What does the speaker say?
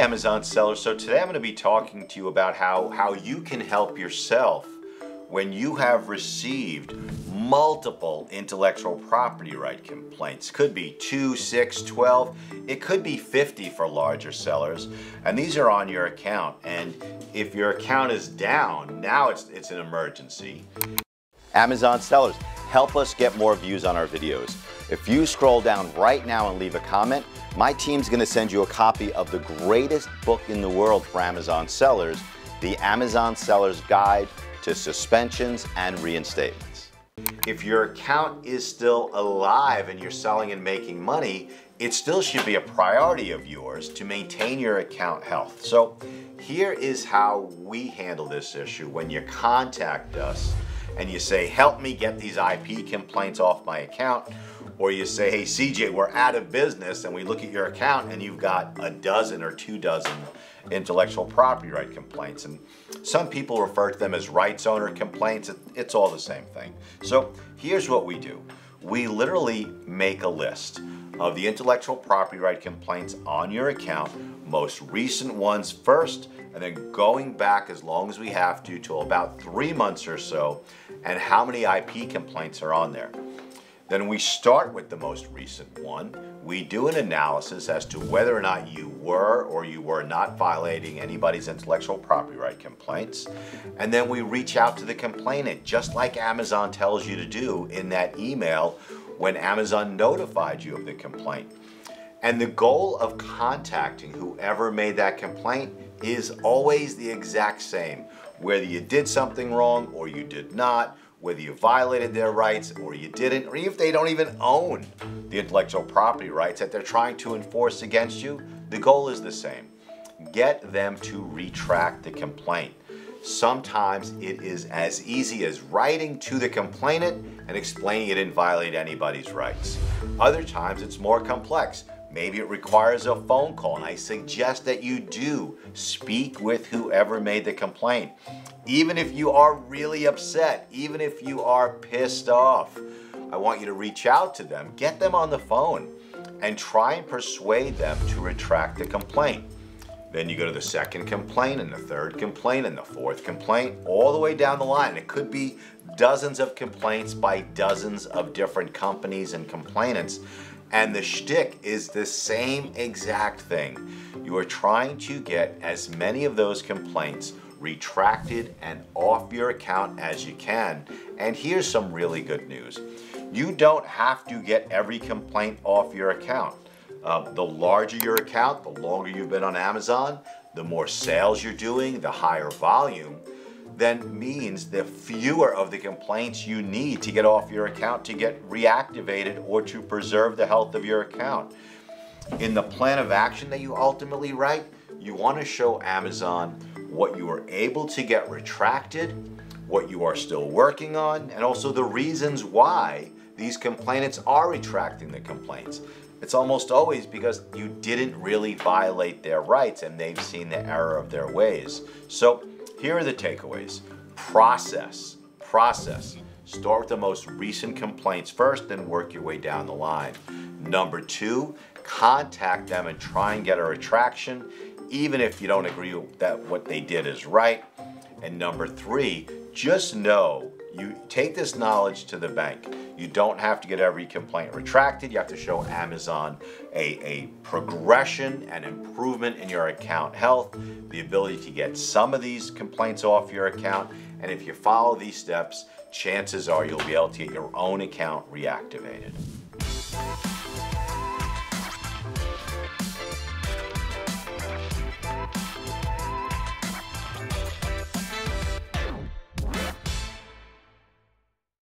Amazon sellers. So today I'm going to be talking to you about how you can help yourself when you have received multiple intellectual property right complaints. Could be 2, 6, 12, it could be 50 for larger sellers, and these are on your account. And if your account is down, now it's an emergency. Amazon sellers, help us get more views on our videos. If you scroll down right now and leave a comment, my team's going to send you a copy of the greatest book in the world for Amazon sellers, the Amazon Seller's Guide to Suspensions and Reinstatements. If your account is still alive and you're selling and making money, it still should be a priority of yours to maintain your account health. So here is how we handle this issue. When you contact us and you say, help me get these IP complaints off my account, or you say, hey CJ, we're out of business, and we look at your account and you've got a dozen or 2 dozen intellectual property right complaints. And some people refer to them as rights owner complaints. It's all the same thing. So here's what we do. We literally make a list of the intellectual property right complaints on your account, most recent ones first, and then going back as long as we have to about 3 months or so, and how many IP complaints are on there. Then we start with the most recent one. We do an analysis as to whether or not you were or you were not violating anybody's intellectual property right complaints. And then we reach out to the complainant, just like Amazon tells you to do in that email when Amazon notified you of the complaint. And the goal of contacting whoever made that complaint is always the exact same. Whether you did something wrong or you did not, whether you violated their rights or you didn't, or even if they don't even own the intellectual property rights that they're trying to enforce against you, the goal is the same. Get them to retract the complaint. Sometimes it is as easy as writing to the complainant and explaining you didn't violate anybody's rights. Other times it's more complex. Maybe it requires a phone call, and I suggest that you do speak with whoever made the complaint. Even if you are really upset, even if you are pissed off, I want you to reach out to them, get them on the phone, and try and persuade them to retract the complaint. Then you go to the second complaint, and the third complaint, and the fourth complaint, all the way down the line. It could be dozens of complaints by dozens of different companies and complainants. And the shtick is the same exact thing. You are trying to get as many of those complaints retracted and off your account as you can. And here's some really good news. You don't have to get every complaint off your account. The larger your account, the longer you've been on Amazon, the more sales you're doing, the higher volume, then means the fewer of the complaints you need to get off your account to get reactivated or to preserve the health of your account. In the plan of action that you ultimately write, you want to show Amazon what you were able to get retracted, what you are still working on, and also the reasons why these complainants are retracting the complaints. It's almost always because you didn't really violate their rights and they've seen the error of their ways. So here are the takeaways. Process. Start with the most recent complaints first, then work your way down the line. Number 2, contact them and try and get a retraction, even if you don't agree that what they did is right. And number 3, just know, you take this knowledge to the bank. You don't have to get every complaint retracted. You have to show Amazon a progression and improvement in your account health, the ability to get some of these complaints off your account. And if you follow these steps, chances are you'll be able to get your own account reactivated.